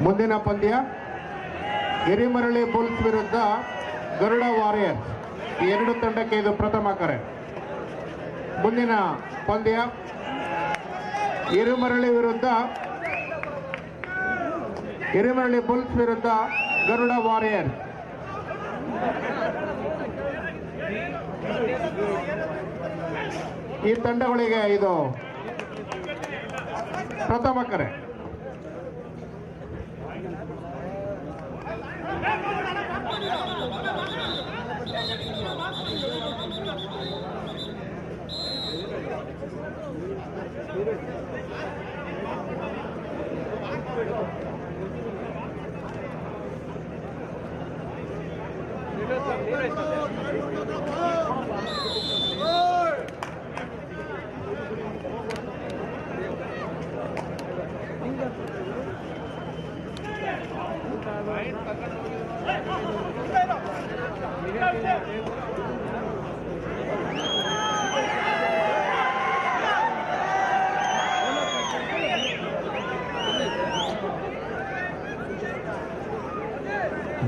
ಮುಂದಿನ ಪಂದ್ಯ ಹಿರಿಮರಳಿ ಬುಲ್ಸ್ ವಿರುದ್ಧ ಗರುಡ ವಾರಿಯರ್ಸ್. ಈ ಎರಡು ತಂಡಕ್ಕೆ ಇದು ಪ್ರಥಮ ಕರೆ. ಮುಂದಿನ ಪಂದ್ಯ ಹಿರಿಮರಳಿ ಬುಲ್ಸ್ ವಿರುದ್ಧ ಗರುಡ ವಾರಿಯರ್ಸ್. ಈ ತಂಡಗಳಿಗೆ ಇದು ಪ್ರಥಮ ಕರೆ.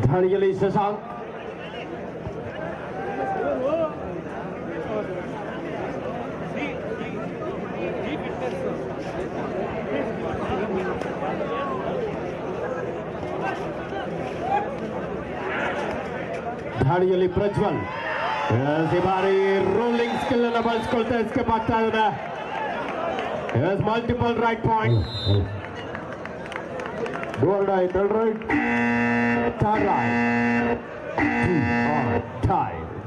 ಧಾಳಿಯಲ್ಲಿ ಶಶಾಂಕ್, ಧಾಳಿಯಲ್ಲಿ ಪ್ರಜ್ವಲ್. ಈ ಬಾರಿ ರೋಲಿಂಗ್ ಸ್ಕಿಲ್ ಅನ್ನು ಬಳಸ್ಕೊಳ್ತಾ ಎಸ್ಕೇಪ್ ಆಗ್ತಾ ಇದ್ದಾರೆ. Multiple right point.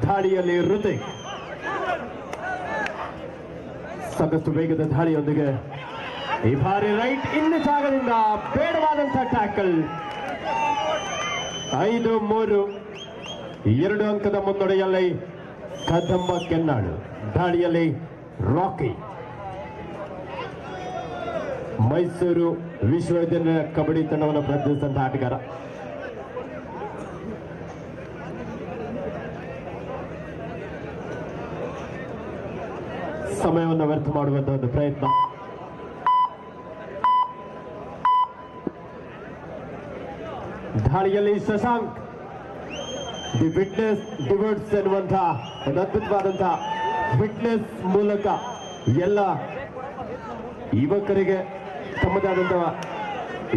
ಧಾಳಿಯಲ್ಲಿ ಋತಿಕ್ ಸಾಕಷ್ಟು ವೇಗದ ಧಾಳಿಯೊಂದಿಗೆ ಈ ಬಾರಿ ರೈಟ್ ಇನ್ನು ಜಾಗದಿಂದ ಬೇಡವಾದಂತಹ ಟ್ಯಾಕಲ್. 5-3 2 ಅಂಕದ ಮುನ್ನಡೆಯಲ್ಲಿ ಕದಂಬ ಕೆನ್ನಾಳು. ಧಾಳಿಯಲ್ಲಿ ರಾಕಿ. ಮೈಸೂರು ವಿಶ್ವವಿದ್ಯಾಲಯ ಕಬಡ್ಡಿ ತಂಡವನ್ನು ಪ್ರತಿನಿಧಿಸಿದಂತಹ ಆಟಗಾರ. ಸಮಯವನ್ನು ವ್ಯರ್ಥ ಮಾಡುವಂತಹ ಒಂದು ಪ್ರಯತ್ನ. ಧಾಳಿಯಲ್ಲಿ ಶಶಾಂಕ್. ದಿ ಫಿಟ್ನೆಸ್ ಡಿವರ್ಟ್ಸ್ ಎನ್ನುವಂತಹ ಒಂದು ಅದ್ಭುತವಾದಂತಹ ಫಿಟ್ನೆಸ್ ಮೂಲಕ ಎಲ್ಲ ಯುವಕರಿಗೆ ತಮ್ಮದಾದಂತಹ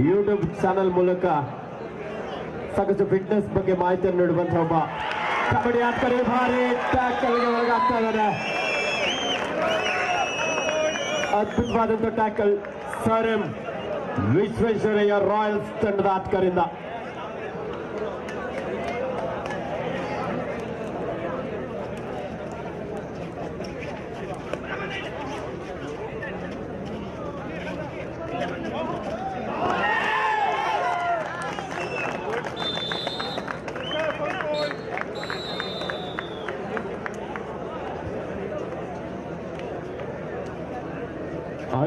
ಯೂಟ್ಯೂಬ್ ಚಾನೆಲ್ ಮೂಲಕ ಸಾಕಷ್ಟು ಫಿಟ್ನೆಸ್ ಬಗ್ಗೆ ಮಾಹಿತಿಯನ್ನು ನೀಡುವಂತಹ ಒಬ್ಬ ಕಬಡ್ಡಿ ಆಟಗಾರ. ಭಾರಿ ಟ್ಯಾಕಲ್ಗೆ ಒಳಗಾಗ್ತಾ ಇದ್ದಾರೆ. ಅದ್ಭುತವಾದಂತಹ tackle sir M Visvesvaraya royals ತಂಡದ ಆಟಗಾರರಿಂದ.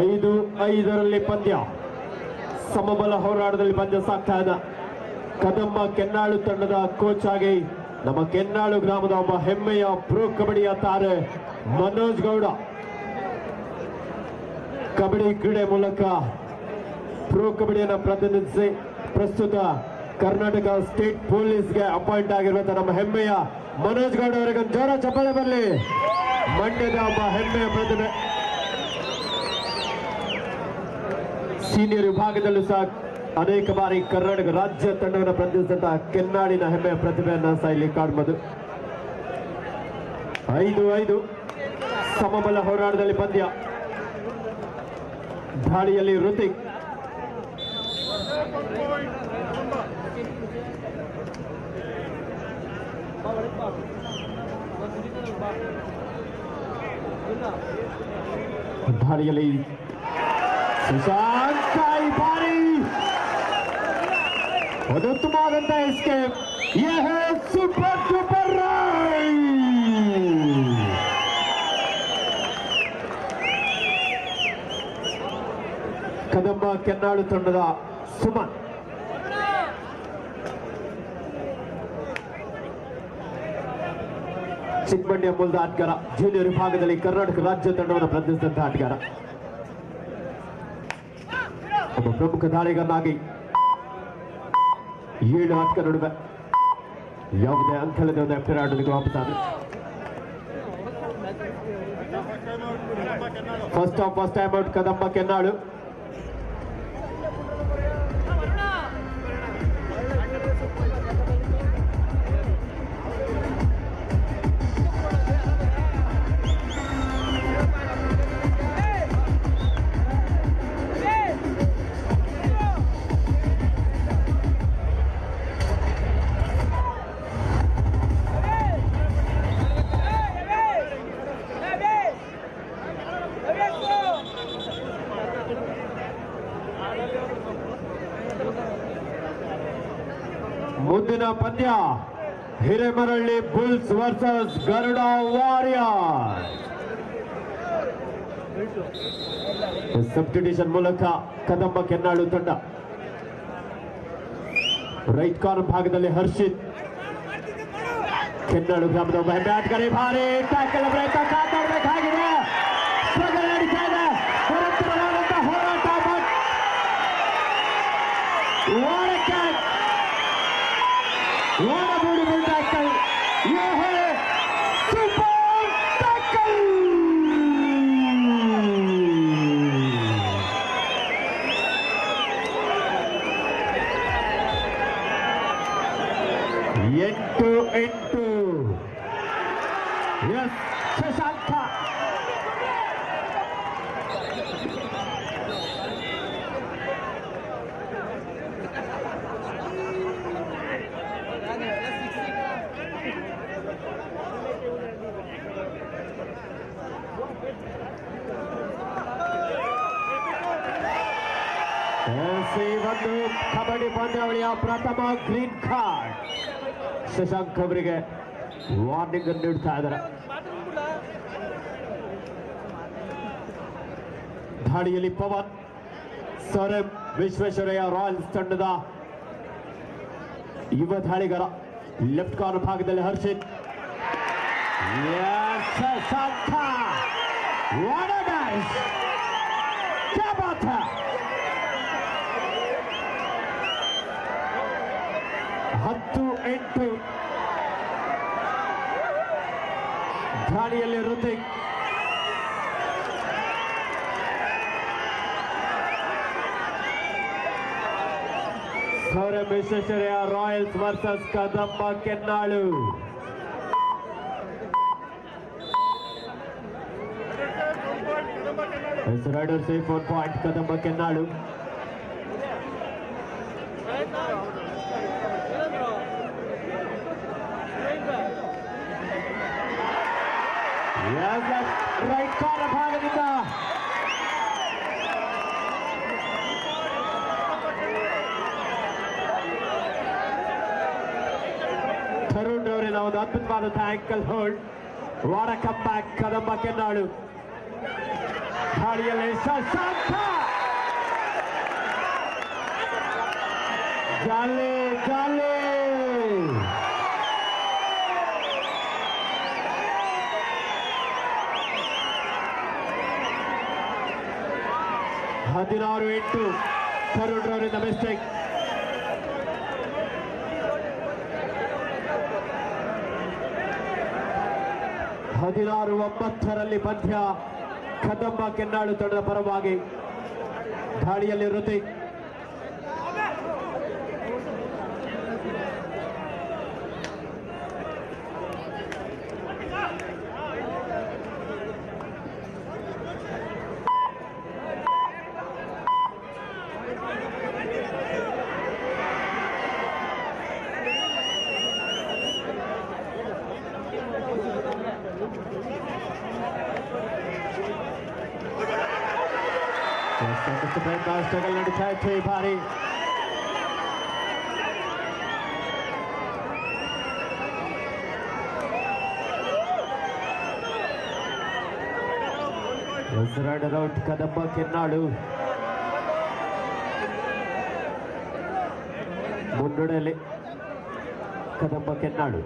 ಐದು 5ರಲ್ಲಿ ಪಂದ್ಯ. ಸಮಬಲ ಹೋರಾಟದಲ್ಲಿ ಪಂದ್ಯ ಸಾಗ್ತಾ ಇದೆ. ಕದಂಬ ಕೆನ್ನಾಳು ತಂಡದ ಕೋಚ್ ಆಗಿ ನಮ್ಮ ಕೆನ್ನಾಳು ಗ್ರಾಮದ ಒಬ್ಬ ಹೆಮ್ಮೆಯ ಪ್ರೋ ಕಬಡ್ಡಿಯ ತಾರೆ ಮನೋಜ್ ಗೌಡ. ಕಬಡ್ಡಿ ಕ್ರೀಡೆ ಮೂಲಕ ಪ್ರೋ ಕಬಡ್ಡಿಯನ್ನು ಪ್ರತಿನಿಧಿಸಿ ಪ್ರಸ್ತುತ ಕರ್ನಾಟಕ ಸ್ಟೇಟ್ ಪೊಲೀಸ್ಗೆ ಅಪಾಯಿಂಟ್ ಆಗಿರುವಂತಹ ನಮ್ಮ ಹೆಮ್ಮೆಯ ಮನೋಜ್ ಗೌಡ ಅವರಿಗೆ ಜೋರ ಚಪ್ಪಾಳೆ ಬರಲಿ. ಮಂಡ್ಯದ ಒಬ್ಬ ಹೆಮ್ಮೆಯ ಪ್ರತಿಭೆ. ಸೀನಿಯರ್ ವಿಭಾಗದಲ್ಲೂ ಸಹ ಅನೇಕ ಬಾರಿ ಕರ್ನಾಟಕ ರಾಜ್ಯ ತಂಡವನ್ನು ಪ್ರತಿನಿಧಿಸಿದಂತಹ ಕೆನ್ನಾಡಿನ ಹೆಮ್ಮೆಯ ಪ್ರತಿಭೆಯನ್ನು ಸಹ ಇಲ್ಲಿ ಕಾಣಬಹುದು. 5-5 ಸಮಬಲ ಹೋರಾಟದಲ್ಲಿ ಪಂದ್ಯ. ಧಾಳಿಯಲ್ಲಿ ಋತಿಕ್. ಧಾಳಿಯಲ್ಲಿ ಶಶಾಂಕ್. ಈ ಬಾರಿ ಒಂದು ಉತ್ತಮವಾದಂತಹ escape. Super super Kadamba Kennalu ತಂಡದ ಸುಮನ್. ಚಿಕ್ಕಮಂಡ್ಯ ಮೂಲದ ಆಟಗಾರ. ಜೂನಿಯರ್ ವಿಭಾಗದಲ್ಲಿ ಕರ್ನಾಟಕ ರಾಜ್ಯ ತಂಡವನ್ನು ಪ್ರತಿನಿಧಿಸಿದಂತಹ ಆಟಗಾರ. ಒಬ್ಬ ಪ್ರಮುಖ ದಾಳಿಗನ್ನಾಗಿ 7 ಆಟದ ನಡುವೆ ಯಾವುದೇ ಅಂಕಲದ ಒಂದು ಎಂಪೈರ್ ಆಟೋದಿಗೆ ವಾಪಸ್ ಆದ್ರೆ first time out Kadamba Kennalu. ಮುಂದಿನ ಪಂದ್ಯ Hiremaralli bulls versus Garuda warrior. Substitution ಮೂಲಕ ಕದಂಬ ಕೆನ್ನಾಳು ತಂಡ. ರೈಟ್ ಕಾರ್ನರ್ ಭಾಗದಲ್ಲಿ ಹರ್ಷಿತ್. ಕೆನ್ನಾಳು ಗ್ರಾಮದ ಒಬ್ಬ ಹೆಮ್ಮೆ ಆಟಗಾರ. ಭಾರಿ ಟ್ಯಾಕಲ್ ಪ್ರಯತ್ನ ಕಾಪಾಡಬೇಕಾಗಿದೆ. ಸ್ಟ್ರಗಲ್ ನಡೀತಾ ಇದೆ. ನಿರಂತರವಾದಂತಹ ಹೋರಾಟ. What a catch! What a beautiful tackle! Super tackle! 8-8. Yes, Shashanka. ಒಂದು ಕಬಡ್ಡಿ ಪಂದ್ಯಾವಳಿಯ ಪ್ರಥಮ ಗ್ರೀನ್ ಕಾರ್ಡ್. ಶಶಾಂಕ್ ಅವರಿಗೆ ವಾರ್ನಿಂಗ್ ಅನ್ನು ನೀಡ್ತಾ ಇದ್ದಾರೆ. ದಾಳಿಯಲ್ಲಿ ಪವನ್. ಸೌರಭ್ ವಿಶ್ವೇಶ್ವರಯ್ಯ ರಾಯಲ್ಸ್ ತಂಡದ ಯುವ ದಾಳಿಗಾರ. ಲೆಫ್ಟ್ ಕಾರ್ನರ್ ಭಾಗದಲ್ಲಿ Harshit. Shashanka. What a dash! क्या बात है! 10-8. ದಾಳಿಯಲ್ಲಿ Hrithik. Saurabh Visvesvaraya royals versus Kadamba Kennalu. Raider safe 1 point Kadamba Kennalu. Right corner ಭಾಗದಿಂದ ತರುಣ್ ಅವರಿನ ಒಂದು ಅದ್ಭುತವಾದ ankle hold. What a come back Kadamba Kennalu. ದಾಳಿಯಲ್ಲಿ ಶಶಾಂಕ. ಜಾಲೆ ಜಾಲೆ. ಹದಿನಾರು 8. ತರುಣ್ ಅವರಿಂದ ಮಿಸ್ಟೇಕ್. ಹದಿನಾರು 9 ಪಂದ್ಯ ಕದಂಬ ಕೆನ್ನಾಳು ತಂಡದ ಪರವಾಗಿ. ದಾಳಿಯಲ್ಲಿ ಋತಿಕ್. ಸ್ಟ್ರಗಲ್ ನಡೀತಾ ಇತ್ತು ಈ ಬಾರಿ. Raider out Kadamba Kennalu. ಮುನ್ನಡೆಯಲ್ಲಿ ಕದಂಬ ಕೆನ್ನಾಳು.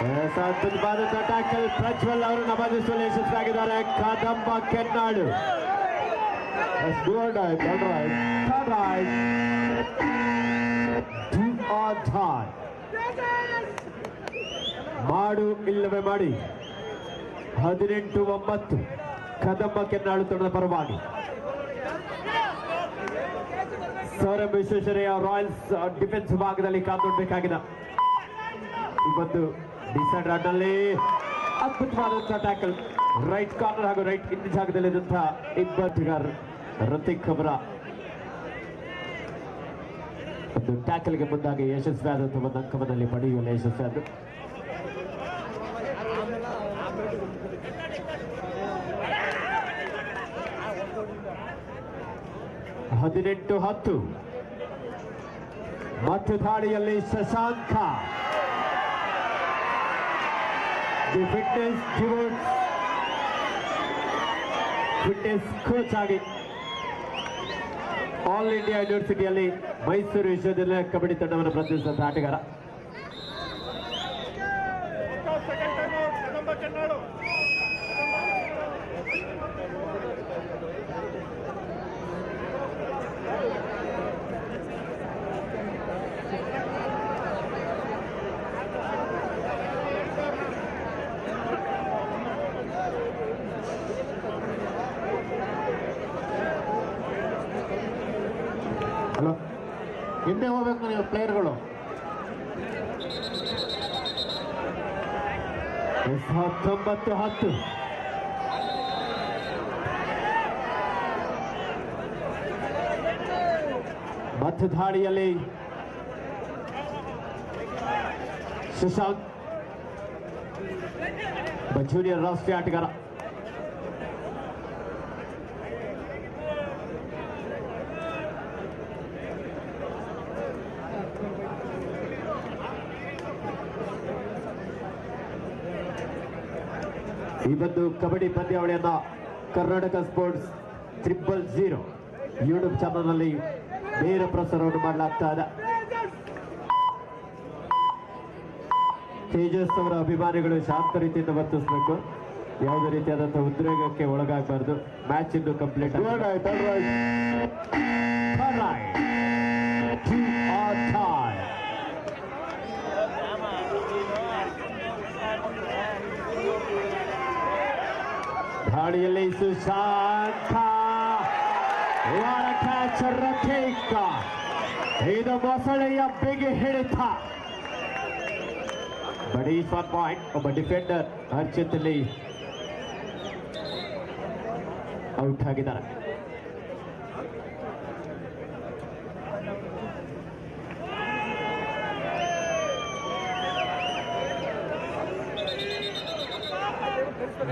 ಅದ್ಭುತವಾದ ಟ್ಯಾಕಲ್ ಪ್ರಜ್ವಲ್ ಅವರು ನಮೂದಿಸುವಲ್ಲಿ ಯಶಸ್ವಿಯಾಗಿದ್ದಾರೆ. ಕದಂಬ ಕೆನ್ನಾಳು ಮಾಡು ಇಲ್ಲವೇ ಮಾಡಿ 18-9 ಕದಂಬ ಕೆನ್ನಾಳು ತಂಡದ ಪರವಾಗಿ. ಸೌರಭ್ ವಿಶ್ವೇಶ್ವರಯ್ಯ ರಾಯಲ್ಸ್ ಡಿಫೆನ್ಸ್ ಭಾಗದಲ್ಲಿ ಕಾದುಕೊಳ್ಬೇಕಾಗಿದೆ. ಈ ಒಂದು ಡಿಸೈಡ್ ನಲ್ಲಿ ಅದ್ಭುತವಾದಂತಹ ಟ್ಯಾಕಲ್ ರೈಟ್ ಕಾರ್ನರ್ ಹಾಗೂ ರೈಟ್ ಇನ್ ಜಾಗದಲ್ಲಿದ್ದಂತಹ ಇಬ್ಬರು ಋತಿಕ್ ಅವರ ಒಂದು ಟ್ಯಾಕಲ್ಗೆ ಮುಂದಾಗಿ ಯಶಸ್ವಿಯಾದಂತಹ ಒಂದು ಅಂಕವನ್ನು ಪಡೆಯುವಲ್ಲಿ ಯಶಸ್ವಿಯಾದ 18-10 ಮತ್ತು ದಾಳಿಯಲ್ಲಿ ಶಶಾಂಕ ದಿ ಫಿಟ್ನೆಸ್ ಕೋಚ್ ಆಗಿ ಆಲ್ ಇಂಡಿಯಾ ಯೂನಿವರ್ಸಿಟಿಯಲ್ಲಿ ಮೈಸೂರು ವಿಶ್ವವಿದ್ಯಾಲಯ ಕಬಡ್ಡಿ ತಂಡವನ್ನು ಪ್ರತಿನಿಧಿಸಿದ ಆಟಗಾರ. ಹಲೋ, ಹಿಂದೆ ಹೋಗ್ಬೇಕು ನೀವು ಪ್ಲೇಯರ್ಗಳು. 19-10 ಮತ್ತು ದಾಳಿಯಲ್ಲಿ ಶಶಾಂಕ್ ಜೂನಿಯರ್ ರಾಷ್ಟ್ರೀಯ ಆಟಗಾರ. ಈ ಒಂದು ಕಬಡ್ಡಿ ಪಂದ್ಯಾವಳಿಯನ್ನ ಕರ್ನಾಟಕ ಸ್ಪೋರ್ಟ್ಸ್ 000 ಯೂಟ್ಯೂಬ್ ಚಾನಲ್ನಲ್ಲಿ ನೇರ ಪ್ರಸಾರವನ್ನು ಮಾಡಲಾಗ್ತಾ ಇದೆ. ತೇಜಸ್ ಅವರ ಅಭಿಮಾನಿಗಳು ಶಾಂತ ರೀತಿಯಿಂದ ವರ್ತಿಸಬೇಕು, ಯಾವುದೇ ರೀತಿಯಾದಂತಹ ಉದ್ರೇಕಕ್ಕೆ ಒಳಗಾಗಬಾರ್ದು. ಮ್ಯಾಚ್ ಇನ್ನು ಕಂಪ್ಲೀಟ್ ದಾಳಿಯಲ್ಲಿ ಸುಶಾಂತ ಇದು ಮೊಸಳೆಯ ಬಿಗಿ ಹಿಡಿತ. ಬಡಿ 1 ಪಾಯಿಂಟ್. ಒಬ್ಬ ಡಿಫೆಂಡರ್ ಹರ್ಷಿತ್ ಅಲ್ಲಿ ಔಟ್ ಆಗಿದ್ದಾರೆ.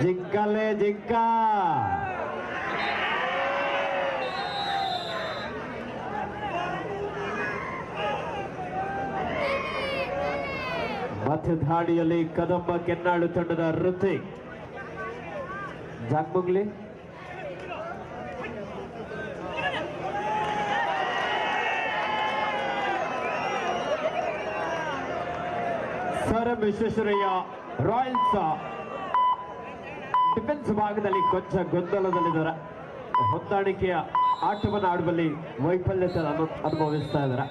ಜಿಂಕಲೆ ಜಿಂಕ ಮಧ್ಯ ಧಾಡಿಯಲ್ಲಿ ಕದಂಬ ಕೆನ್ನಾಳು ತಂಡದ ಋತಿಕ್ ಜಾಗ್ಮುಗ್ಲಿ ಸೌರಭ್ ವಿಶ್ವೇಶ್ವರಯ್ಯ ರಾಯಲ್ಸ್ ಡಿಫೆನ್ಸ್ ಭಾಗದಲ್ಲಿ ಕೊಂಚ ಗೊಂದಲದಲ್ಲಿದ್ದಾರೆ. ಹೊಂದಾಣಿಕೆಯ ಆಟವನ್ನು ಆಡುವಲ್ಲಿ ವೈಫಲ್ಯತೆ ಅನುಭವಿಸ್ತಾ ಇದ್ದಾರೆ.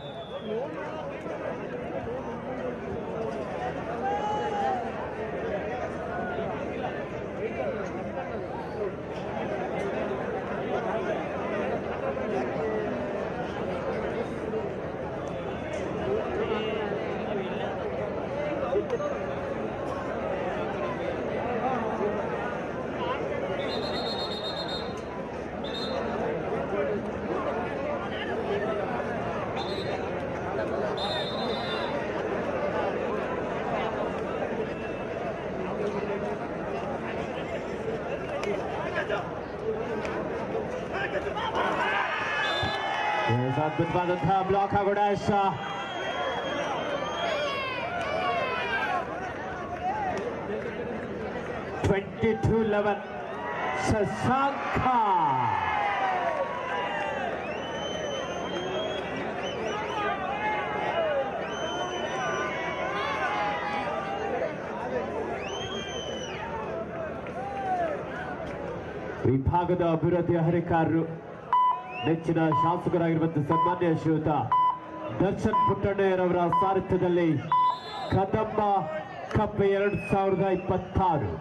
ಅದ್ಭುತವಾದಂತಹ ಬ್ಲಾಕ್ ಹಾಗೂ ಡ್ಯಾಶ್. ಶಶಾಂಕ ವಿಭಾಗದ ಅಭಿವೃದ್ಧಿಯ ಹರಿಕಾರರು ನೆಚ್ಚಿನ ಶಾಸಕರಾಗಿರುವಂತಹ ಸನ್ಮಾನ್ಯ ಶ್ರೀಯುತ ದರ್ಶನ್ ಪುಟ್ಟಣ್ಣಯ್ಯರವರ ಸಾರಥ್ಯದಲ್ಲಿ ಕದಂಬ ಕಪ್ 2026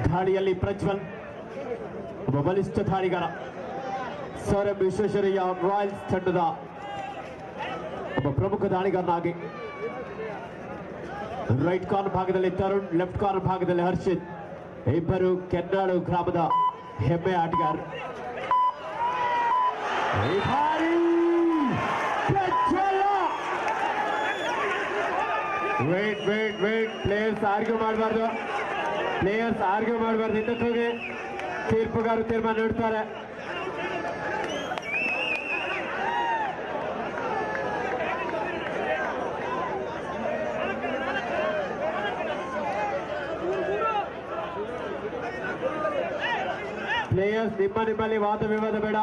ದಾಳಿಯಲ್ಲಿ ಪ್ರಜ್ವಲ್ ಒಬ್ಬ ಬಲಿಷ್ಠ ದಾಳಿಗಾರ. ಸರ್ ಎಂ ವಿಶ್ವೇಶ್ವರಯ್ಯ ರಾಯಲ್ಸ್ ತಂಡದ ಒಬ್ಬ ಪ್ರಮುಖ ದಾಳಿಗಾರನಾಗಿ ರೈಟ್ ಕಾರ್ನರ್ ಭಾಗದಲ್ಲಿ ತರುಣ್, ಲೆಫ್ಟ್ ಕಾರ್ನರ್ ಭಾಗದಲ್ಲಿ ಹರ್ಷಿತ್, ಇಬ್ಬರು ಕೆನ್ನಾಳು ಗ್ರಾಮದ ಹೆಮ್ಮೆ ಆಟಗಾರರು. ವೇಟ್ ಪ್ಲೇಯರ್ಸ್ ಆರ್ಗ್ಯೂ ಮಾಡಬಾರ್ದು, ಹಿಂದಕ್ಕೆ ಹೋಗಿ ತೀರ್ಪುಗಾರರು ತೀರ್ಮಾನ ನೀಡ್ತಾರೆ. ಪ್ಲೇಯರ್ಸ್ ನಿಮ್ಮಲ್ಲಿ ವಾದ ವಿವಾದ ಬೇಡ.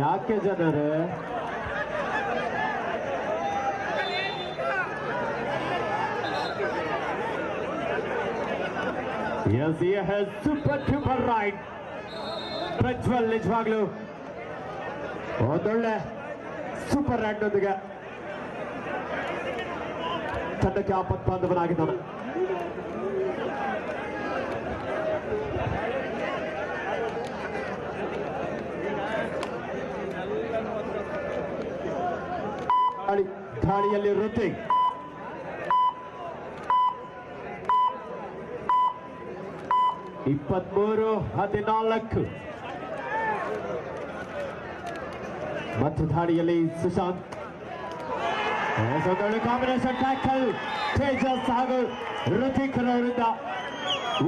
ಯಾಕೆ ಜನರೇ ಸೂಪರ್ ರೈಟ್ ಪ್ರಜ್ವಲ್ ನಿಜವಾಗ್ಲು ಒಂದೊಳ್ಳೆ ಸೂಪರ್ ರೈಟ್ ನೊಂದಿಗೆ ತಂಡಕ್ಕೆ ಆಪತ್ ಬಾಂಧವನಾಗಿದ್ದಾನೆ. ದಾಳಿಯಲ್ಲಿ ಋತಿಕ್, ಇಪ್ಪತ್ಮೂರು 14 ಮತ್ತು ದಾಳಿಯಲ್ಲಿ ಸುಶಾಂತ್. ಕಾಂಬಿನೇಷನ್ ಟ್ಯಾಕಲ್ ತೇಜಸ್ ಹಾಗೂ ಋತಿಕ್ ಅವರಿಂದ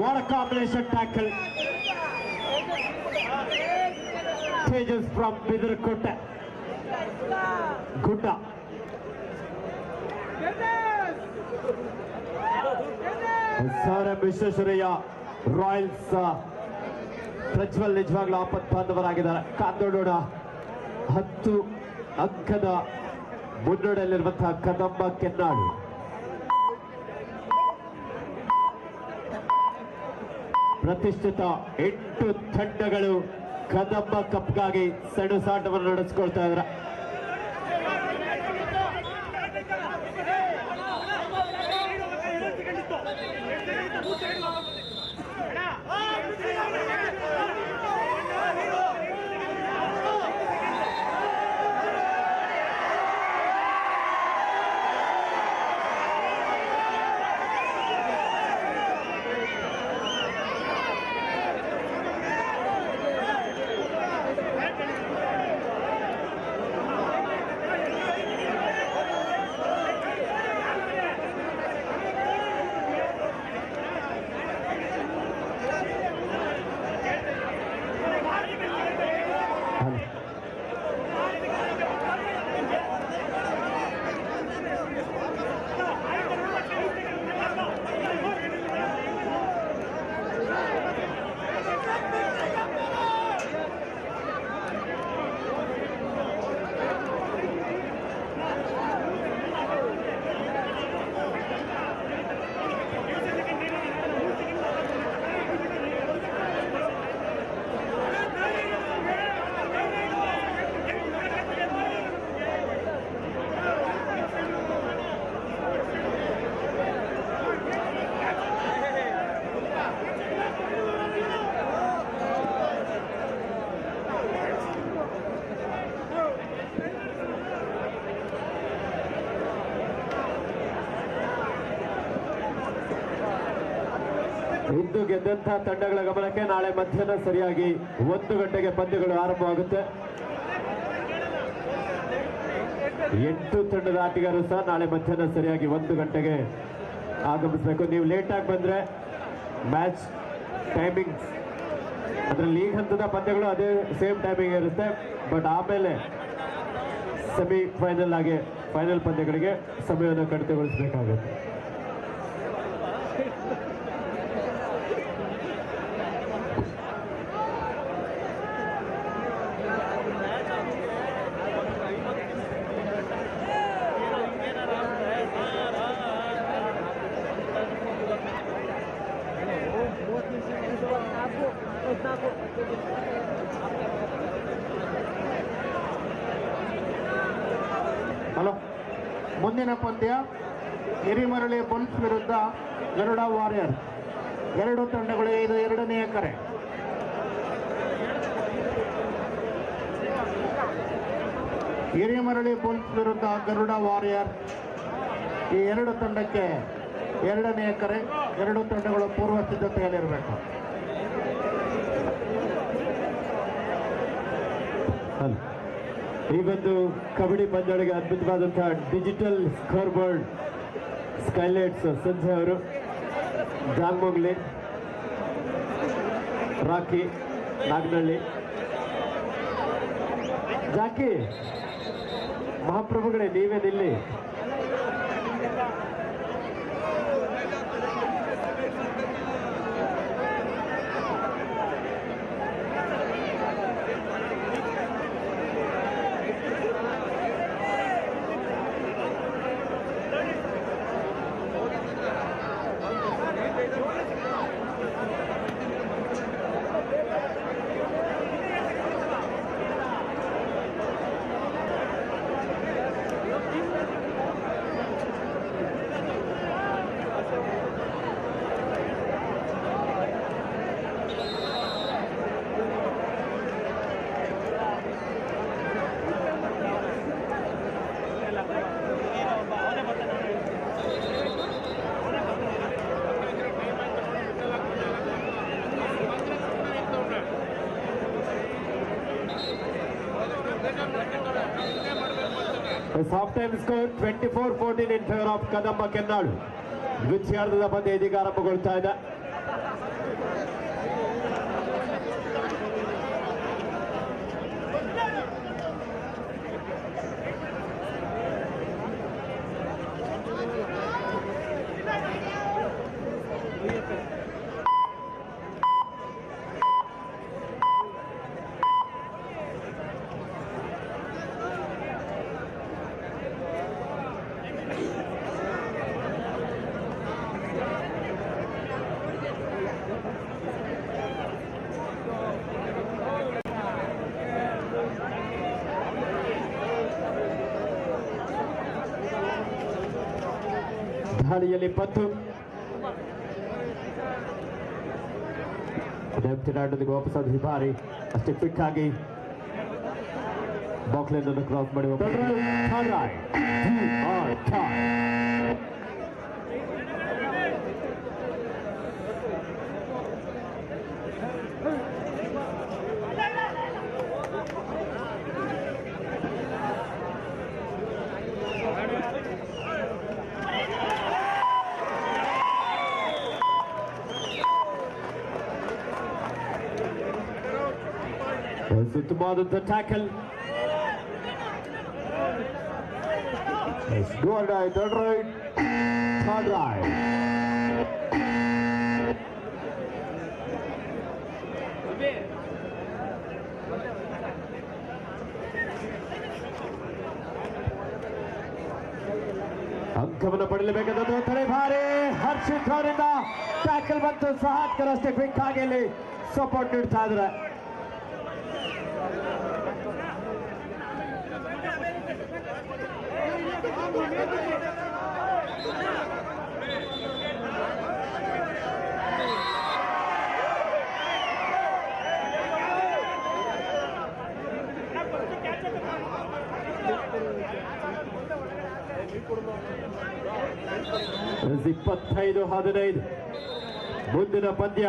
what combination tackle. Tejas from Bidarakote Gudda. Sir M Visvesvaraya royals Prajwal ನಿಜವಾಗ್ಲೂ ಆಪತ್ ಬಾಂಧವರಾಗಿದ್ದಾರೆ. ಕಾಂದೋಡೋಣ 10 ಅಂಕದ ಮುನ್ನಡೆಯಲ್ಲಿರುವಂತಹ ಕದಂಬ ಕೆನ್ನಾಳು. ಪ್ರತಿಷ್ಠಿತ 8 ತಂಡಗಳು ಕದಂಬ ಕಪ್ಗಾಗಿ ಸೆಣಸಾಟವನ್ನು ನಡೆಸಿಕೊಳ್ತಾ ಇದ್ದಾರೆ. ಇಂದು ಗೆದ್ದಂತಹ ತಂಡಗಳ ಗಮನಕ್ಕೆ ನಾಳೆ ಮಧ್ಯಾಹ್ನ ಸರಿಯಾಗಿ 1 ಗಂಟೆಗೆ ಪಂದ್ಯಗಳು ಆರಂಭವಾಗುತ್ತೆ. 8 ತಂಡದ ಆಟಗಾರರು ಸಹ ನಾಳೆ ಮಧ್ಯಾಹ್ನ ಸರಿಯಾಗಿ 1 ಗಂಟೆಗೆ ಆಗಮಿಸಬೇಕು. ನೀವು ಲೇಟಾಗಿ ಬಂದರೆ ಮ್ಯಾಚ್ ಟೈಮಿಂಗ್ ಅದರ ಲೀಗ್ ಹಂತದ ಪಂದ್ಯಗಳು ಅದೇ ಸೇಮ್ ಟೈಮಿಂಗ್ ಇರುತ್ತೆ. ಬಟ್ ಆಮೇಲೆ ಸೆಮಿಫೈನಲ್ ಆಗಿ ಫೈನಲ್ ಪಂದ್ಯಗಳಿಗೆ ಸಮಯವನ್ನು ಕಡಿತಗೊಳಿಸಬೇಕಾಗುತ್ತೆ. ಹಲೋ, ಮುಂದಿನ ಪಂದ್ಯ ಹಿರಿಮರಳಿ ಬುಲ್ಸ್ ವಿರುದ್ಧ ಗರುಡ ವಾರಿಯರ್ಸ್. ಎರಡು ತಂಡಗಳಿಗೆ ಇದು ಎರಡನೆಯ ಕರೆ. ಹಿರಿಮರಳಿ ಬುಲ್ಸ್ ವಿರುದ್ಧ ಗರುಡ ವಾರಿಯರ್ಸ್, ಈ ಎರಡು ತಂಡಕ್ಕೆ ಎರಡನೆಯ ಕರೆ. ಎರಡು ತಂಡಗಳು ಪೂರ್ವ ಸಿದ್ಧತೆಯಲ್ಲಿರಬೇಕು. ಈ ಒಂದು ಕಬಡ್ಡಿ ಪಂದ್ಯಗಳಿಗೆ ಅದ್ಭುತವಾದಂತಹ ಡಿಜಿಟಲ್ ಸ್ಕೋರ್ ಬೋರ್ಡ್ ಸ್ಕೈಲೈಟ್ಸ್ ಸಂಜೆ ಅವರು, ಜಾಂಗ್ಮೋಗ್ಲಿ, rakhi, Naganahalli, Jackie ಮಹಾಪ್ರಭುಗಳೇ ನೀವೇನಿಲ್ಲಿ? The half-time score 24-14 in favor of Kadamba Kennalu. ದ್ವಿತೀಯಾರ್ಧದ ಪಂದ್ಯ ಇದೀಗ ಆರಂಭಗೊಳ್ತಾ ಇದೆ. ದಾಳಿಯಲ್ಲಿ 10 ಡೆಪ್ಟಿನಾಡೋದಕ್ಕೆ ವಾಪಸ್ ಅದು ಹಿಬಾರಿ ಅಷ್ಟೇ ಕ್ವಿಕ್ ಆಗಿ ಬಾಕ್ಲೈನ್ ಅನ್ನು ಕ್ರಾಸ್ ಮಾಡಿ ಸುತ್ತಮಾದಂಥ tackle. Go and die, third right, third right. ಅಂಕವನ್ನು ಪಡೆಯಲೇಬೇಕಾದ ತಲೆ ಭಾರಿ ಹರ್ಷಿತ್ ಅವರಿಂದ ಟ್ಯಾಕಲ್ ಬಂತು. ಸಹಾತ್ಕರ್ ಅಷ್ಟೇ ಕ್ವಿಕ್ ಆಗಿ ಅಲ್ಲಿ ಸಪೋರ್ಟ್ ನೀಡ್ತಾ ಇದ್ದಾರೆ. ಇಪ್ಪತ್ತೈದು 15 ಮುಂದಿನ ಪಂದ್ಯ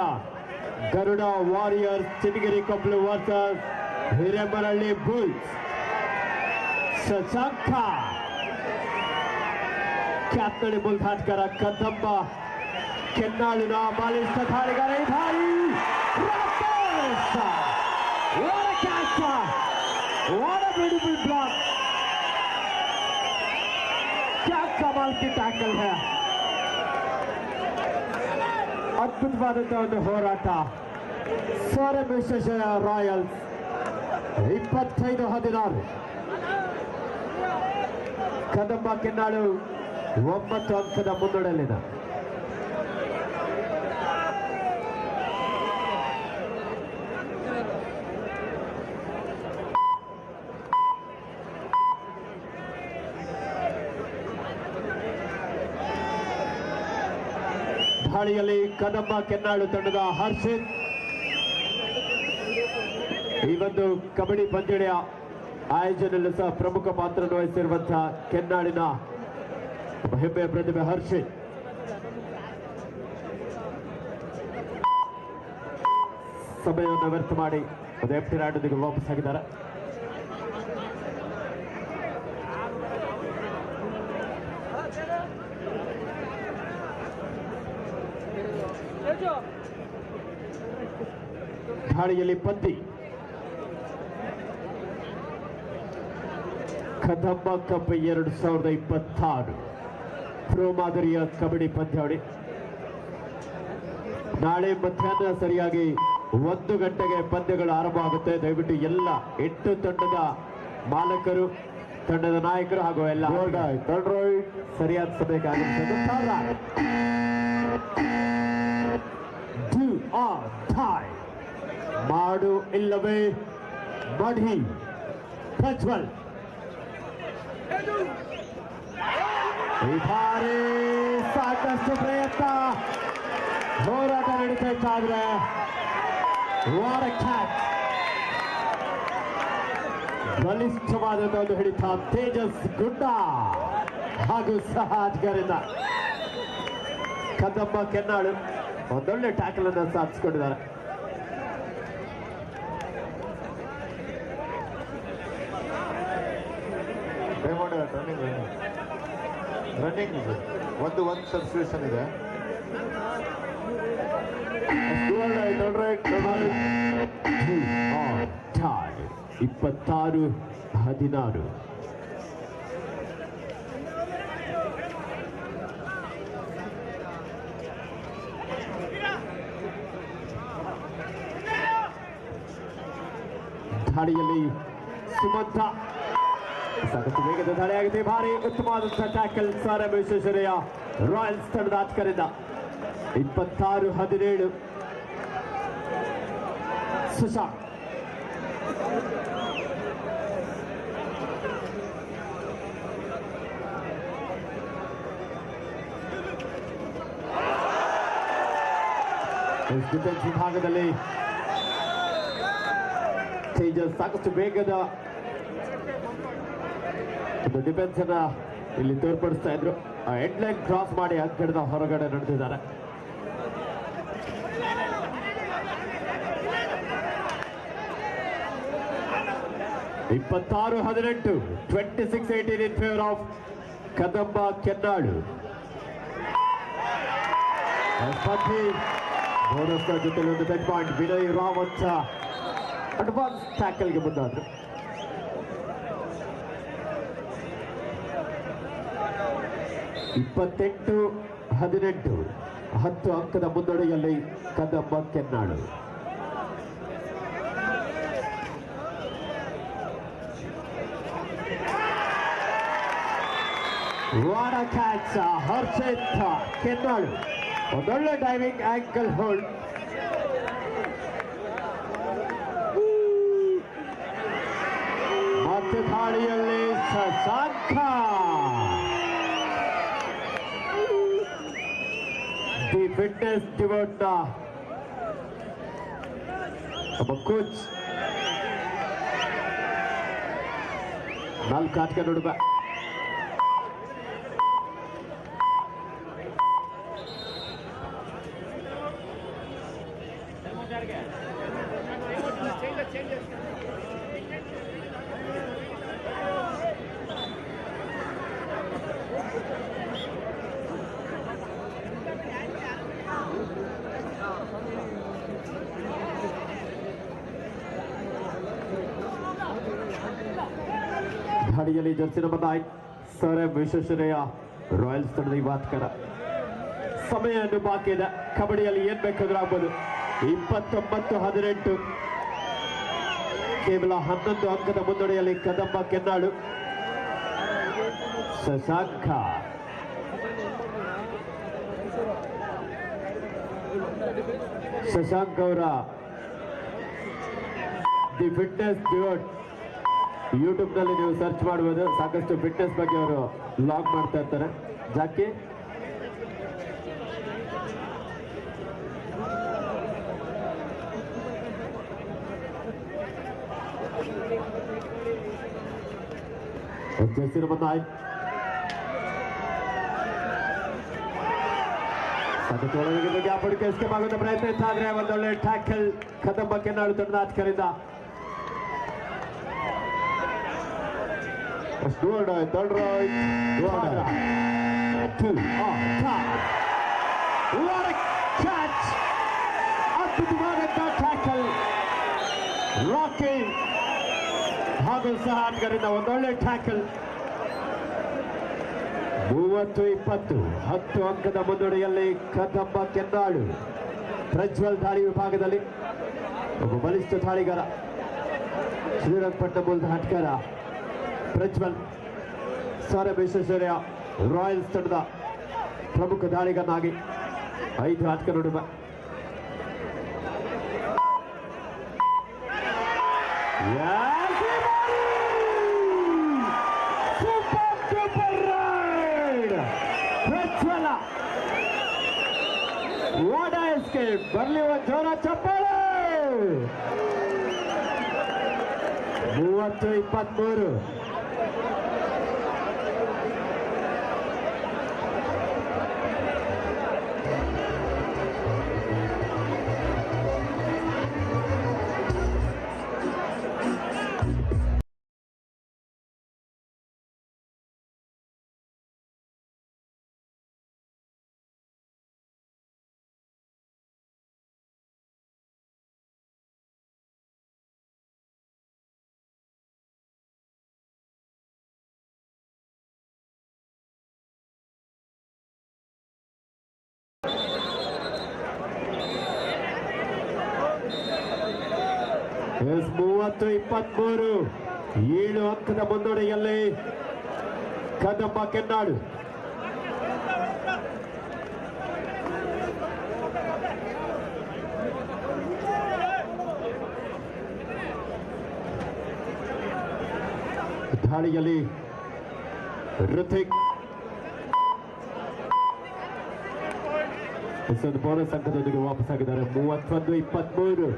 Garuda warriors Chinnagiri Koppalu versus Hiremaralli bulls. Shashanka captain ಬುಲ್ಧಾಟ್ಕರ ಕದಂಬ ಕೆನ್ನಾಳಿನ ಮಾಲಿಷ್ಟ ಧಾರಿಗಾರ ಈ ಬಾರಿ what a catch, what a beautiful block, क्या कमाल की टैकल है. ಅದ್ಭುತವಾದಂತಹ ಒಂದು ಹೋರಾಟ. ಸೌರಭ್ ವಿಶ್ವೇಶ್ವರ ರಾಯಲ್ಸ್ 25-16. ಕದಂಬ ಕೆನ್ನಾಳು 9 ಅಂಕದ ಮುನ್ನಡೆಯಲ್ಲಿದೆ. ದಾಳಿಯಲ್ಲಿ ಕದಂಬ ಕೆನ್ನಾಳು ತಂಡದ ಹರ್ಷಿತ್. ಈ ಒಂದು ಕಬಡ್ಡಿ ಪಂದ್ಯಾವಳಿಯ ಆಯೋಜನೆಯಲ್ಲೂ ಸಹ ಪ್ರಮುಖ ಪಾತ್ರ ವಹಿಸಿರುವಂತಹ ಕೆನ್ನಾಳಿನ ಹೆಮ್ಮೆಯ ಪ್ರತಿಭೆ ಹರ್ಷಿತ್. ಸಮಯವನ್ನು ವ್ಯರ್ಥ ಮಾಡಿ ಅದು ಎಂಟಿ ರಾಡೊಂದಿಗೆ ವಾಪಸ್ ಆಗಿದ್ದಾರೆ. ದಾಳಿಯಲ್ಲಿ ಪಂದ್ಯ ಕದಂಬ ಕಪ್ 2026 ಪ್ರೋ ಮಾದರಿಯ ಕಬಡ್ಡಿ ಪಂದ್ಯಾವಳಿ ನಾಳೆ ಮಧ್ಯಾಹ್ನ ಸರಿಯಾಗಿ 1 ಗಂಟೆಗೆ ಪಂದ್ಯಗಳು ಆರಂಭ ಆಗುತ್ತೆ. ದಯವಿಟ್ಟು ಎಲ್ಲ 8 ತಂಡದ ಮಾಲಕರು, ತಂಡದ ನಾಯಕರು ಹಾಗೂ ಎಲ್ಲ ಸರಿಯಾದ ಸಮಯಕ್ಕೆ ಆಗಮಿಸಬೇಕು. ಮಾಡು ಇಲ್ಲವೇ ಮಡಿ ಪ್ರಜ್ವಲ್. ಈ ಬಾರಿ ಸಾಕಷ್ಟು ಪ್ರಯತ್ನ, ಹೋರಾಟ ನಡೀತಾ ಇದ್ರೆ ಬಲಿಷ್ಠವಾದಂತಹ ಒಂದು ಹಿಡಿತ ತೇಜಸ್ ಗುಡ್ಡ ಹಾಗೂ ಸಹಾಜ್ಗರಿಂದ ಕದಂಬ ಕೆನ್ನಾಳು ಒಂದೊಳ್ಳೆ ಟ್ಯಾಕಲ್ ಅನ್ನು ಸಾಧಿಸಿಕೊಂಡಿದ್ದಾರೆ. ರನ್ನಿಂಗ್ ಒಂದು ಸಬ್ಸ್ಟಿಟ್ಯೂಷನ್ ಇದೆ. 26-16 ದಾಳಿಯಲ್ಲಿ ಸುಮಂತ ಸಾಕಷ್ಟು ವೇಗದ ದಾಳಿಯಾಗಿದೆ. ಭಾರಿ ಉತ್ತಮವಾದಂತಹ ಟ್ಯಾಕಲ್ ಸಾರಂ ವಿಶ್ವೇಶ್ವರಯ್ಯ ರಾಯಲ್ಸ್ ತಂಡದ ಆಟಗಾರರಿಂದ. 26-17 ಸುಶಾಂತ್. ಡಿಫೆನ್ಸ್ ವಿಭಾಗದಲ್ಲಿ ತೇಜಸ್ ಸಾಕಷ್ಟು ವೇಗದ ಒಂದು ಡಿಫೆನ್ಸ್ ಅನ್ನ ಇಲ್ಲಿ ತೋರ್ಪಡಿಸ್ತಾ ಇದ್ರು. ಎಂಡ್ ಲೈನ್ ಕ್ರಾಸ್ ಮಾಡಿ ಅಂಕಣದ ಹೊರಗಡೆ ನಡೆದಿದ್ದಾರೆ. ಇಪ್ಪತ್ತಾರು 18 26-18 in favour of Kadamba Kennalu. ಬೋನಸ್ನ ಜೊತೆಲಿ ಒಂದು ಬೆಟ್ ಪಾಯಿಂಟ್. ವಿನಯ್ ರಾವತ್ ಅಡ್ವಾನ್ಸ್ ಟ್ಯಾಕಲ್ಗೆ ಮುಂದಾದ್ರು. ಇಪ್ಪತ್ತೆಂಟು 18 10 ಅಂಕದ ಮುನ್ನಡೆಯಲ್ಲಿ ಕದಂಬ ಕೆನ್ನಾಳು. What a catch Harshith Kennalu. ಒಂದೊಳ್ಳೆ ಡೈವಿಂಗ್ ಆಂಕಲ್ ಹೋಲ್ಡ್. ಮತ್ತು ದಾಳಿಯಲ್ಲಿ ಶಶಾಂಕ. ದಿ ಫಿಟ್ನೆಸ್ ಡಿವೋಟ್ ಒಬ್ಬ ಕೋಚ್ 4 ಆಟಕ್ಕೆ ನೋಡುವ. ದಾಳಿಯಲ್ಲಿ jersey number 9 Saram Visvesvaraya royals ತಂಡದ ಯುವಾತ್ಕರ. ಸಮಯ ಇನ್ನು ಬಾಕಿ ಇದೆ. ಕಬಡ್ಡಿಯಲ್ಲಿ ಏನ್ ಬೇಕಾದ್ರೂ ಆಗ್ಬೋದು. 29-18 ಕೇವಲ 11 ಅಂಕದ ಮುನ್ನಡೆಯಲ್ಲಿ ಕದಂಬ ಕೆನ್ನಾಳು. ಶಶಾಂಕ ಅವರ ದಿ ಫಿಟ್ನೆಸ್ ಡಿವೋಟ್ ಯೂಟ್ಯೂಬ್ ನಲ್ಲಿ ನೀವು ಸರ್ಚ್ ಮಾಡಬಹುದು. ಸಾಕಷ್ಟು ಫಿಟ್ನೆಸ್ ಬಗ್ಗೆ ಅವರು ಲಾಗ್ ಮಾಡ್ತಾ ಇರ್ತಾರೆ. ಜಾಕಿ ಜೆರ್ಸಿ ನಂಬರ್ 9 ಸತತವಾಗಿ ಗ್ಯಾಪ್ ಹುಡುಕಿ ಎಸ್ಕೇಪ್ ಆಗುವಂತ ಪ್ರಯತ್ನ ಇತ್ತು, ಆದ್ರೆ ಒಂದೊಳ್ಳೆ ಟ್ಯಾಕಲ್ ಕದಂಬ ಕೆನ್ನಾಳು ತಂಡದ ಆಟಗಾರರಿಂದ. third right. What a catch! ಅದ್ಭುತವಾದಂತ ಟ್ಯಾಕಲ್ ರಾಕಿ ಹಾಗೂ ಸಹ ಆಟಗಾರರಿಂದ ಒಂದೊಳ್ಳೆ ಟ್ಯಾಕಲ್. 30-20 10 ಅಂಕದ ಮುನ್ನಡೆಯಲ್ಲಿ ಕದಂಬ ಕೆನ್ನಾಳು. ಪ್ರಜ್ವಲ್ ದಾಳಿ ವಿಭಾಗದಲ್ಲಿ ಒಬ್ಬ ಬಲಿಷ್ಠ ದಾಳಿಗಾರ, ಶ್ರೀರಂಗಪಟ್ಟಣ ಮೂಲದ ಆಟಗಾರ ಪ್ರಜ್ವಲ್. ಸೌರಭ್ ವಿಶ್ವೇಶ್ವರಯ್ಯ ರಾಯಲ್ಸ್ ತಂಡದ ಪ್ರಮುಖ ದಾಳಿಗನಾಗಿ 5 ಆಟಗಾರರು. ಪ್ರಜ್ವಲ ವಾಟ್ ಅ ಎಸ್ಕೇಪ್! ಬರ್ಲಿ ಒಂದು ಜೋರ ಚಪ್ಪಾಳೆ. 30-23 30-23 7 ಅಂಕದ ಮುನ್ನಡೆಯಲ್ಲಿ ಕದಂಬ ಕೆನ್ನಾಳು. ದಾಳಿಯಲ್ಲಿ ಋತಿಕ್ ಹೊಸದು ಬೋನಸ್ ಅಂಕದೊಂದಿಗೆ ವಾಪಸ್ಸಾಗಿದ್ದಾರೆ. 31-23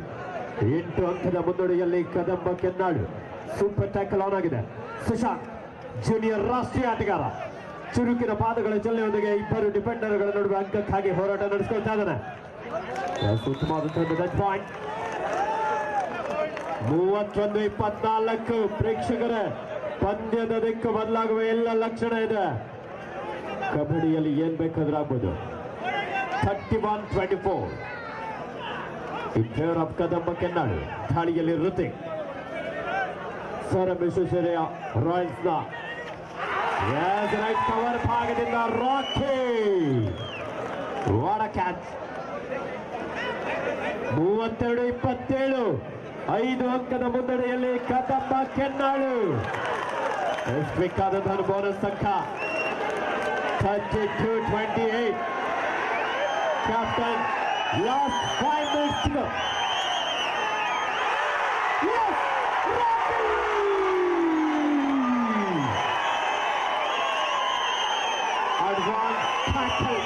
8 ಅಂಕದ ಮುನ್ನಡೆಯಲ್ಲಿ ಕದಂಬ ಕೆನ್ನಾಳು. ಸೂಪರ್ ಟ್ಯಾಕಲ್ ಆನ್ ಆಗಿದೆ. ಸುಶಾಂತ್ ಜೂನಿಯರ್ ರಾಷ್ಟ್ರೀಯ ಆಟಗಾರ ಚುರುಕಿನ ಪಾದಗಳ ಜೊಲ್ಲೆಯೊಂದಿಗೆ ಇಬ್ಬರು ಡಿಫೆಂಡರ್ಗಳ ನಡುವೆ ಅಂಕಕ್ಕಾಗಿ ಹೋರಾಟ ನಡೆಸಿಕೊಳ್ತಾ ಇದ್ದಾನೆ. ಉತ್ತಮವಾದ ಪಾಯಿಂಟ್. 31-24 ಪ್ರೇಕ್ಷಕರೇ, ಪಂದ್ಯದ ದಿಕ್ಕು ಬದಲಾಗುವ ಎಲ್ಲ ಲಕ್ಷಣ ಇದೆ. ಕಬಡ್ಡಿಯಲ್ಲಿ ಏನ್ ಬೇಕಾದ್ರೂ ಆಗ್ಬೋದು. 31-24 ಇನ್ ಫೇವರ್ ಆಫ್ ಕದಂಬ ಕೆನ್ನಾಳು. ದಾಳಿಯಲ್ಲಿ ಋತಿಕ್. ಸೌರಭ್ ವಿಶ್ವೇಶ್ವರಯ್ಯ ರಾಯಲ್ಸ್ನ ರೈಟ್ ಕವರ್ ಭಾಗದಿಂದ ರಾಕಿ. What a catch! 32-27 5 ಅಂಕದ ಮುನ್ನಡೆಯಲ್ಲಿ ಕದಂಬ ಕೆನ್ನಾಳು. ಎಷ್ಟು ಬೇಕಾದಂತಹ ಬೋನಸ್ ಅಂಕ. 32-28 captain. Last 5 minutes to go. Yes! Rocky! Advanced tackle.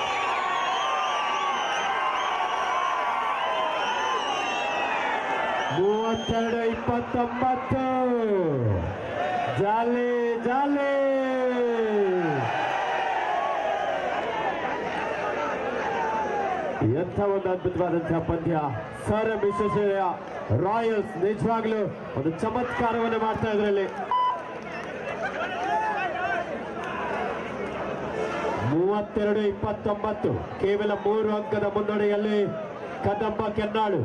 ಮೂವತ್ತೆರಡು 29 ಜಾಲಿ ಜಾಲಿ. ಎಂಥ ಒಂದು ಅದ್ಭುತವಾದಂತಹ ಪಂದ್ಯ. ಸೌರಭ್ ವಿಶ್ವೇಶ್ವರಯ್ಯ ರಾಯಲ್ಸ್ ನಿಜವಾಗ್ಲೂ ಒಂದು ಚಮತ್ಕಾರವನ್ನು ಮಾಡ್ತಾ ಇದ್ರಲ್ಲಿ. 32-29 ಕೇವಲ 3 ಅಂಕದ ಮುನ್ನಡೆಯಲ್ಲಿ ಕದಂಬ ಕೆನ್ನಾಳು.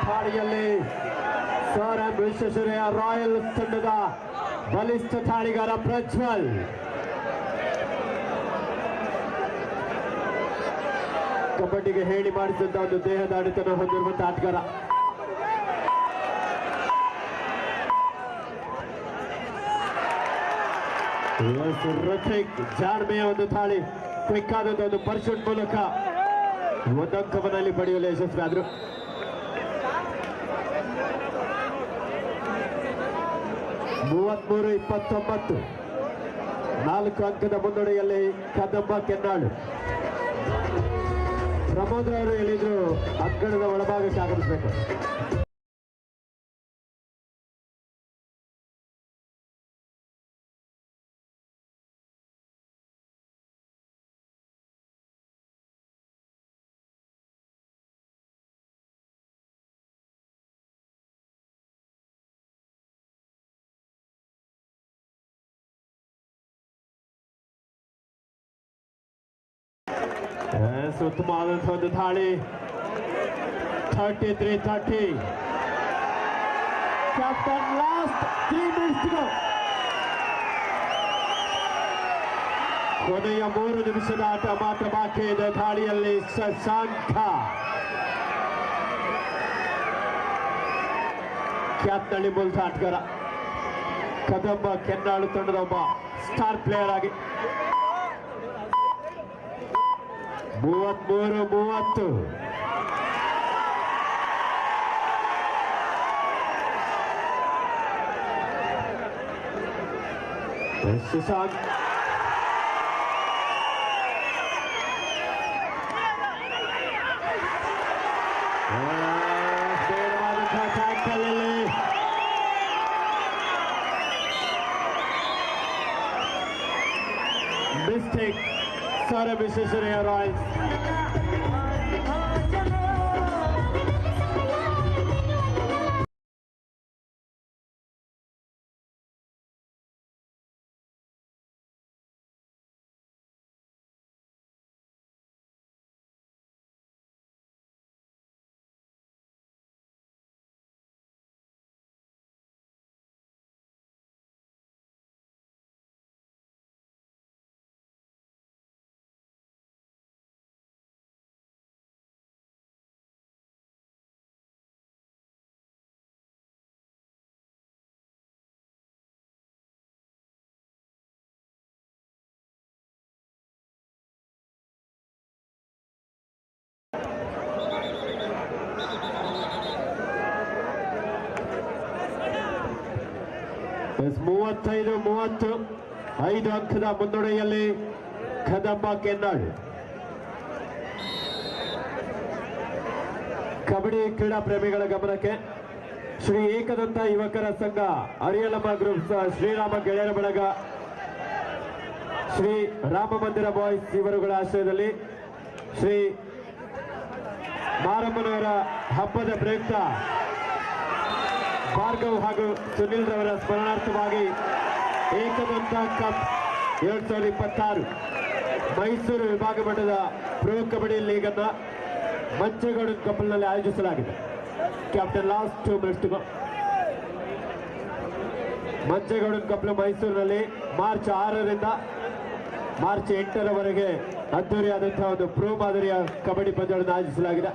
ದಾಳಿಯಲ್ಲಿ ಸೌರಭ್ ವಿಶ್ವೇಶ್ವರಯ್ಯ ರಾಯಲ್ಸ್ ತಂಡದ ಬಲಿಷ್ಠ ದಾಳಿಗಾರ ಪ್ರಜ್ವಲ್. ಕಬಡ್ಡಿಗೆ ಹೇಳಿ ಮಾಡಿಸಿದಂತ ಒಂದು ದೇಹದಾಡಿತನ ಹೊಂದಿರುವಂತಹ ಆಟಗಾರ. ಋತಿಕ್ ಜಾಣ್ಮೆಯ ಒಂದು ದಾಳಿ. ಕ್ವಿಕ್ ಆದಂತಹ ಒಂದು ಪರ್ಶೂಟ್ ಮೂಲಕ ಒಂದು ಅಂಕವನ್ನಲ್ಲಿ ಪಡೆಯಲು ಯಶಸ್ವಿ ಆದರು. ಮೂವತ್ಮೂರು 29 4 ಅಂಕದ ಮುನ್ನಡೆಯಲ್ಲಿ ಕದಂಬ ಕೆನ್ನಾಳು. ಪ್ರಮೋದ್ ಅವರು ಹೇಳಿದ್ರು ಅಂಕಣದ ಒಳಭಾಗಕ್ಕೆ ಆಗಮಿಸಬೇಕು. ಉತ್ತಮವಾದಂತಹ ಒಂದು ದಾಳಿ. 33-30. Captain last 3 minutes. ಕೊನೆಯ 3 ನಿಮಿಷದ ಆಟ ಮಾತ್ರ ಬಾಕಿ ಇದೆ. ದಾಳಿಯಲ್ಲಿ ಶಶಾಂಕ ಕ್ಯಾತ್ನಳ್ಳಿ ಮೂಲದ ಆಟಗಾರ, ಕದಂಬ ಕೆನ್ನಾಳು ತಂಡದ ಒಬ್ಬ ಸ್ಟಾರ್ ಪ್ಲೇಯರ್ ಆಗಿ 33-30. ಶಶಾಂಕ್ ಬೇಡವಾದಂತಹ ಟ್ಯಾಕಲ್ ಅಲ್ಲಿ ಮಿಸ್ಟೇಕ್. ಸರ್ ವಿಶ್ವೇಶ್ವರಯ್ಯ ರಾಯ್ಸ್ ಎಸ್ 35-30 5 ಅಂಕದ ಮುನ್ನಡೆಯಲ್ಲಿ ಕದಂಬ ಕೆನ್ನಾಳು. ಕಬಡ್ಡಿ ಕ್ರೀಡಾ ಪ್ರೇಮಿಗಳ ಗಮನಕ್ಕೆ ಶ್ರೀ ಏಕದಂತ ಯುವಕರ ಸಂಘ, ಅರಿಯಲಮ್ಮ ಗ್ರೂಪ್ಸ್, ಶ್ರೀರಾಮ ಗೆಳೆಯರ ಬಳಗ, ಶ್ರೀ ರಾಮ ಮಂದಿರ ಬಾಯ್ಸ್ ಇವರುಗಳ ಆಶ್ರಯದಲ್ಲಿ ಶ್ರೀ ಮಾರಮ್ಮನವರ ಹಬ್ಬದ ಪ್ರಯುಕ್ತ ಭಾರ್ಗವ್ ಹಾಗೂ ಸುನಿಲ್ ರವರ ಸ್ಮರಣಾರ್ಥವಾಗಿ ಏಕದಂತ ಕಪ್ 2026 ಮೈಸೂರು ವಿಭಾಗ ಮಟ್ಟದ ಪ್ರೊ ಕಬಡ್ಡಿ ಲೀಗ್ ಅನ್ನು ಮಂಚೇಗೌಡನ ಕಪಲ್ನಲ್ಲಿ ಆಯೋಜಿಸಲಾಗಿದೆ. Captain last 2 minutes. ಮಂಚೇಗೌಡನ ಕಪಲ್ ಮೈಸೂರಿನಲ್ಲಿ ಮಾರ್ಚ್ 6ರಿಂದ ಮಾರ್ಚ್ 8ರವರೆಗೆ ಅದ್ದೂರಿಯಾದಂತಹ ಒಂದು ಪ್ರೊ ಮಾದರಿಯ ಕಬಡ್ಡಿ ಪಂದ್ಯಗಳನ್ನು ಆಯೋಜಿಸಲಾಗಿದೆ.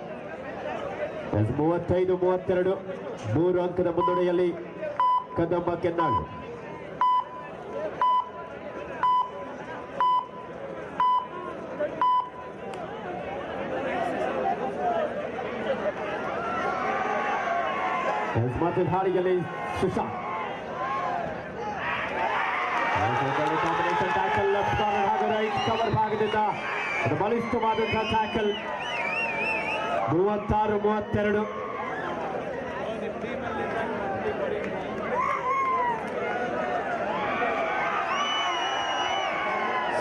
35-32 3 ಅಂಕದ ಮುನ್ನಡೆಯಲ್ಲಿ ಕದಂಬ ಕೆನ್ನಾಳು. ಮತ್ತೆ ದಾಳಿಯಲ್ಲಿ Sushant combination tackle, left corner ಹಾಗೂ ರೈಟ್ ಕವರ್ ಭಾಗದಿಂದ ಬಲಿಷ್ಠವಾದಂತಹ tackle. 36-32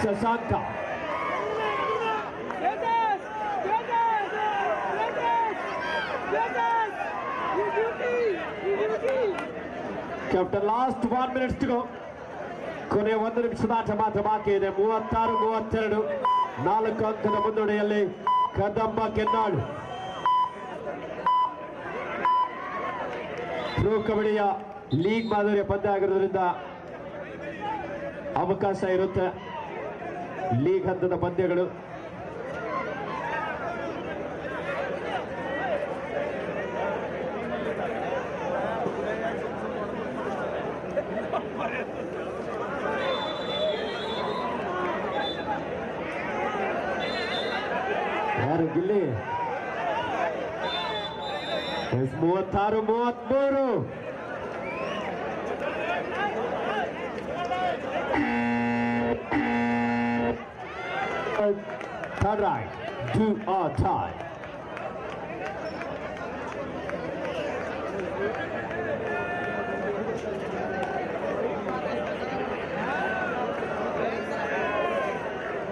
Shashanka captain last 1 minutes to go. ಕೊನೆಯ 1 ನಿಮಿಷದ ಆಟ ಮಾತ್ರ ಬಾಕಿ ಇದೆ. 36-32 4 ಅಂಕದ ಮುನ್ನಡೆಯಲ್ಲಿ ಕದಂಬ ಕೆನ್ನಾಳು. ಪ್ರೊ ಕಬಡ್ಡಿಯ ಲೀಗ್ ಮಾದರಿಯ ಪಂದ್ಯ ಆಗಿರೋದ್ರಿಂದ ಅವಕಾಶ ಇರುತ್ತೆ. ಲೀಗ್ ಹಂತದ ಪಂದ್ಯಗಳು ಯಾರು Gilli 36-33. Third right, do or die.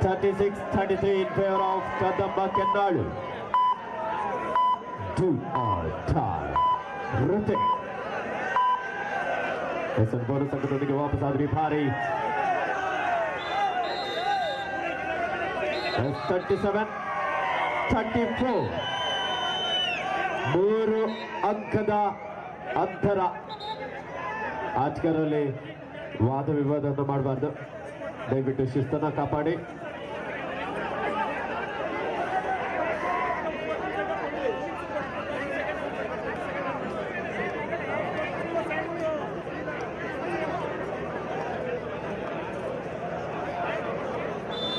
(36-33) in favor of Kadamba Kennalu. Do or die. Hrithik. Bonus ಸಂಘದೊಂದಿಗೆ ವಾಪಸ್ಸಾದ್ರಿ ಭಾರಿ 37-34. 3 ಅಂಕದ ಅಂತರ. ಆಟಗಾರರಲ್ಲಿ ವಾದ ವಿವಾದವನ್ನು ಮಾಡಬಾರ್ದು, ದಯವಿಟ್ಟು ಶಿಸ್ತನ್ನ ಕಾಪಾಡಿ.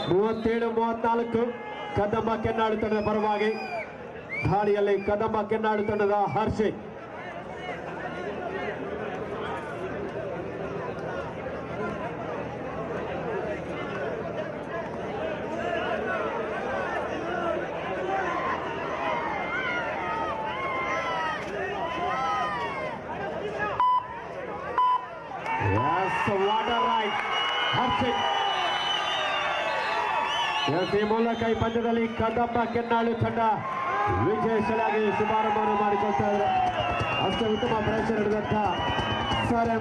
(37-34) ಕದಂಬ ಕೆನ್ನಾಳು ತಂಡದ ಪರವಾಗಿ ದಾಳಿಯಲ್ಲಿ ಕದಂಬ ಕೆನ್ನಾಳು ತಂಡದ ಹರ್ಷಿತ್. ಹರ್ಷಿತ್ ಈ ಮೂಲಕ ಈ ಪಂದ್ಯದಲ್ಲಿ ಕದಂಬ ಕೆನ್ನಾಳು ತಂಡ ವಿಜಯಶಾಲಿಯಾಗಿ ಶುಭಾರಂಭವನ್ನು ಮಾಡಿಕೊಳ್ತಾ ಇದ್ದಾರೆ. ಅಷ್ಟೇ ಉತ್ತಮ ಪ್ರದರ್ಶನ ನಡೆದಂತ ಸರ್